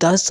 10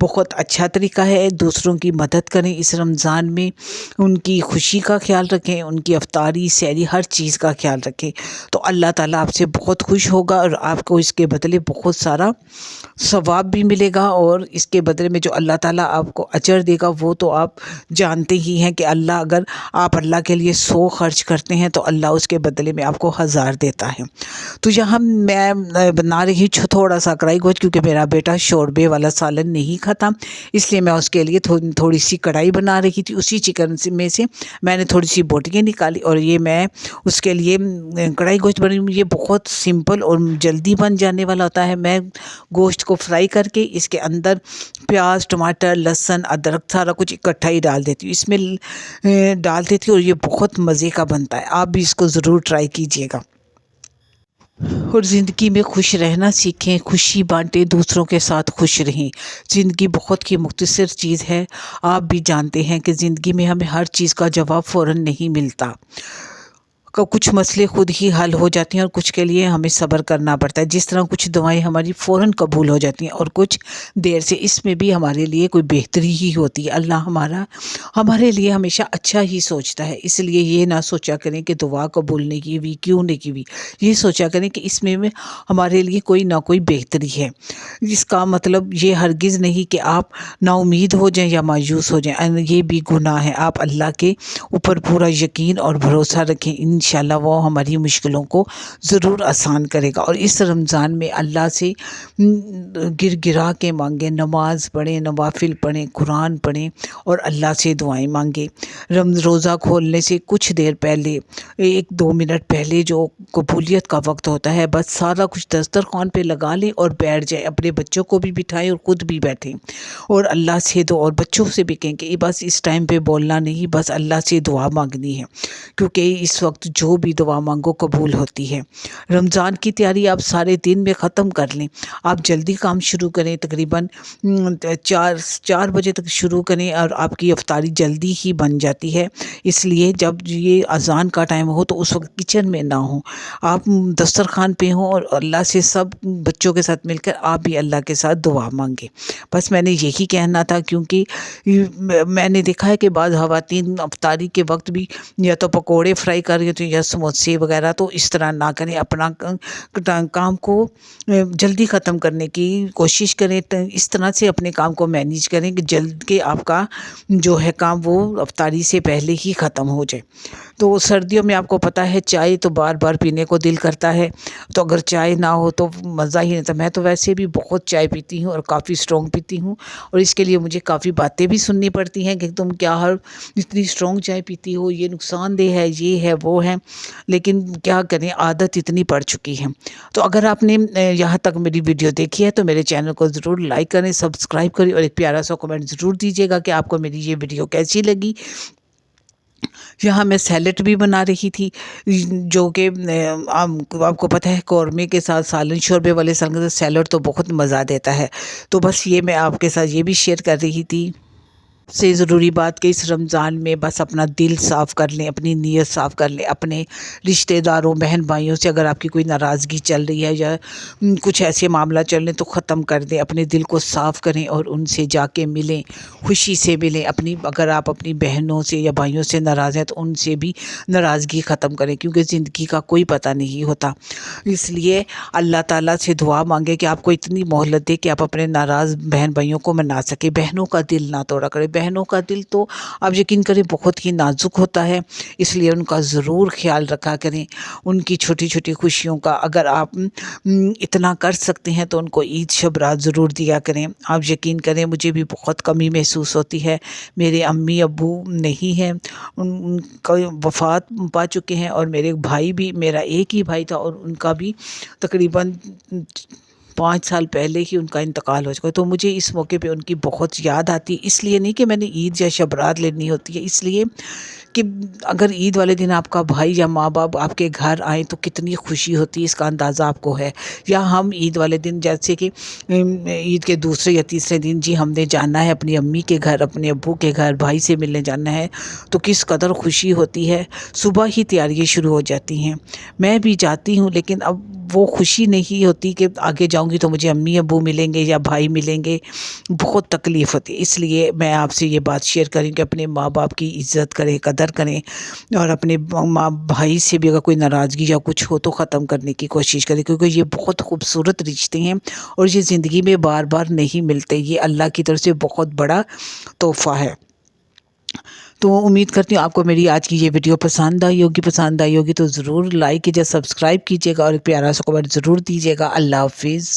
بہت اچھا طریقہ ہے۔ دوسروں کی مدد کریں اس رمضان میں، ان کی خوشی کا خیال رکھیں، ان کی افطاری سحری ہر چیز کا خیال رکھیں، تو اللہ تعالیٰ آپ سے بہت خوش ہوگا اور آپ کو اس کے بدلے بہت سارا ثواب بھی ملے گا، اور اس کے بدلے میں جو اللہ تعالیٰ آپ کو اجر دے گا وہ تو آپ جانتے ہی ہیں کہ اگر آپ اللہ کے لیے 100 خرچ کرتے ہیں تو اللہ اس کے بدلے میں آپ کو 1000 دیتا ہے۔ تو یہاں میں بنا رہی تھوڑا سا کڑھائی گوشت، کیونکہ میرا بیٹا شوربے والا سالن نہیں کھاتا، اس لیے میں اس کے لیے تھوڑی سی کڑھائی بنا رہی تھی۔ اسی چکن میں سے میں نے تھوڑی سی بوٹیاں نکالی اور یہ میں اس کے لیے کڑھائی گوشت بنی، یہ بہت سمپل اور جلدی بن جانے والا ہوتا ہے۔ میں گوشت کو فرائی کر کے اس کے اندر پیاز، ٹماٹر، لہسن، ادرک سارا کچھ اکٹھا ہی ڈال دیتی ہوں، اس میں ڈال دیتی ہوں، اور یہ بہت مزے کا بنتا ہے۔ آپ بھی اس کو ضرور ٹرائی کیجیے گا، اور زندگی میں خوش رہنا سیکھیں، خوشی بانٹیں، دوسروں کے ساتھ خوش رہیں۔ زندگی بہت ہی مختصر چیز ہے، آپ بھی جانتے ہیں کہ زندگی میں ہمیں ہر چیز کا جواب فوراً نہیں ملتا، کچھ مسئلے خود ہی حل ہو جاتے ہیں اور کچھ کے لیے ہمیں صبر کرنا پڑتا ہے۔ جس طرح کچھ دعائیں ہماری فوراً قبول ہو جاتی ہیں اور کچھ دیر سے، اس میں بھی ہمارے لیے کوئی بہتری ہی ہوتی ہے۔ اللہ ہمارے لیے ہمیشہ اچھا ہی سوچتا ہے، اس لیے یہ نہ سوچا کریں کہ دعا قبول نہیں کی ہوئی، کیوں نہیں کی ہوئی، یہ سوچا کریں کہ اس میں ہمارے لیے کوئی نہ کوئی بہتری ہے۔ اس کا مطلب یہ ہرگز نہیں کہ آپ نا امید ہو جائیں یا مایوس ہو جائیں، یہ بھی گناہ ہے۔ آپ اللہ کے اوپر پورا یقین اور بھروسہ رکھیں، انشاءاللہ وہ ہماری مشکلوں کو ضرور آسان کرے گا۔ اور اس رمضان میں اللہ سے گر گرا کے مانگیں، نماز پڑھیں، نوافل پڑھیں، قرآن پڑھیں اور اللہ سے دعائیں مانگیں۔ روزہ کھولنے سے کچھ دیر پہلے، 1-2 منٹ پہلے جو قبولیت کا وقت ہوتا ہے، بس سارا کچھ دسترخوان پہ لگا لیں اور بیٹھ جائیں، اپنے بچوں کو بھی بٹھائیں اور خود بھی بیٹھیں اور اللہ سے دعا، اور بچوں سے بھی کہیں کہ بس اس ٹائم پہ بولنا نہیں، بس اللہ سے دعا مانگنی ہے، کیونکہ اس وقت جو بھی دعا مانگو قبول ہوتی ہے۔ رمضان کی تیاری آپ سارے دن میں ختم کر لیں، آپ جلدی کام شروع کریں، تقریباً 4 بجے تک شروع کریں، اور آپ کی افطاری جلدی ہی بن جاتی ہے۔ اس لیے جب یہ اذان کا ٹائم ہو تو اس وقت کچن میں نہ ہوں، آپ دسترخوان پہ ہوں، اور اللہ سے سب بچوں کے ساتھ مل کر آپ بھی اللہ کے ساتھ دعا مانگیں۔ بس میں نے یہی کہنا تھا، کیونکہ میں نے دیکھا ہے کہ بعض خواتین افطاری کے وقت بھی یا تو پکوڑے فرائی کر رہی ہوتی ہیں یا سموسے وغیرہ، تو اس طرح نہ کریں، اپنا کام کو جلدی ختم کرنے کی کوشش کریں، اس طرح سے اپنے کام کو مینیج کریں کہ جلد کے آپ کا جو ہے کام وہ افطاری سے پہلے ہی ختم ہو جائے۔ تو سردیوں میں آپ کو پتہ ہے چائے تو بار بار پینے کو دل کرتا ہے، تو اگر چائے نہ ہو تو مزہ ہی نہیں تھا۔ میں تو ویسے بھی بہت چائے پیتی ہوں اور کافی اسٹرانگ پیتی ہوں، اور اس کے لیے مجھے کافی باتیں بھی سننی پڑتی ہیں کہ تم کیا اتنی اسٹرانگ چائے پیتی ہو، یہ نقصان دہ ہے، یہ ہے وہ ہے، لیکن کیا کریں، عادت اتنی پڑ چکی ہے۔ تو اگر آپ نے یہاں تک میری ویڈیو دیکھی ہے تو میرے چینل کو ضرور لائک کریں، سبسکرائب کریں، اور ایک پیارا سا کمنٹ ضرور دیجیے گا کہ آپ کو میری یہ ویڈیو کیسی لگی۔ یہاں میں سیلڈ بھی بنا رہی تھی، جو کہ آپ کو پتہ ہے قورمے کے ساتھ سالن، شوربے والے سالن کے ساتھ سیلڈ تو بہت مزہ دیتا ہے، تو بس یہ میں آپ کے ساتھ یہ بھی شیئر کر رہی تھی۔ سے ضروری بات کہ اس رمضان میں بس اپنا دل صاف کر لیں، اپنی نیت صاف کر لیں، اپنے رشتہ داروں، بہن بھائیوں سے اگر آپ کی کوئی ناراضگی چل رہی ہے یا کچھ ایسے معاملہ چل رہے ہیں تو ختم کر دیں، اپنے دل کو صاف کریں اور ان سے جا کے ملیں، خوشی سے ملیں۔ اگر آپ اپنی بہنوں سے یا بھائیوں سے ناراض ہیں تو ان سے بھی ناراضگی ختم کریں، کیونکہ زندگی کا کوئی پتہ نہیں ہوتا۔ اس لیے اللہ تعالیٰ سے دعا مانگے کہ آپ کو اتنی مہلت دے کہ آپ اپنے ناراض بہن بھائیوں کو منا سکیں، بہنوں کا دل نہ توڑا کریں۔ بہنوں کا دل تو آپ یقین کریں بہت ہی نازک ہوتا ہے، اس لیے ان کا ضرور خیال رکھا کریں، ان کی چھوٹی چھوٹی خوشیوں کا اگر آپ اتنا کر سکتے ہیں تو ان کو عید شب رات ضرور دیا کریں۔ آپ یقین کریں مجھے بھی بہت کمی محسوس ہوتی ہے، میرے امی ابو نہیں ہیں، ان کا وفات پا چکے ہیں، اور میرے بھائی بھی، میرا ایک ہی بھائی تھا اور ان کا بھی تقریباً 5 سال پہلے ہی ان کا انتقال ہو چکا، تو مجھے اس موقع پہ ان کی بہت یاد آتی ہے۔ اس لیے نہیں کہ میں نے عید یا شب رات لینی ہوتی ہے، اس لیے کہ اگر عید والے دن آپ کا بھائی یا ماں باپ آپ کے گھر آئیں تو کتنی خوشی ہوتی ہے، اس کا اندازہ آپ کو ہے۔ یا ہم عید والے دن جیسے کہ عید کے دوسرے یا تیسرے دن جی ہم نے جانا ہے اپنی امی کے گھر، اپنے ابو کے گھر، بھائی سے ملنے جانا ہے، تو کس قدر خوشی ہوتی ہے۔ صبح ہی تیاریاں شروع ہو جاتی ہیں۔ میں بھی جاتی ہوں، لیکن اب وہ خوشی نہیں ہوتی کہ آگے جاؤں گی تو مجھے امی ابو ملیں گے یا بھائی ملیں گے، بہت تکلیف ہوتی ہے۔ اس لیے میں آپ سے یہ بات شیئر کریں کہ اپنے ماں باپ کی عزت کریں، قدر کریں، اور اپنے ماں بھائی سے بھی اگر کوئی ناراضگی یا کچھ ہو تو ختم کرنے کی کوشش کریں، کیونکہ یہ بہت خوبصورت رشتے ہیں اور یہ زندگی میں بار بار نہیں ملتے۔ یہ اللہ کی طرف سے بہت بڑا تحفہ ہے۔ تو امید کرتی ہوں آپ کو میری آج کی یہ ویڈیو پسند آئی ہوگی تو ضرور لائک کیجیے، سبسکرائب کیجیے گا اور ایک پیارا سا کمنٹ ضرور دیجیے گا۔ اللہ حافظ۔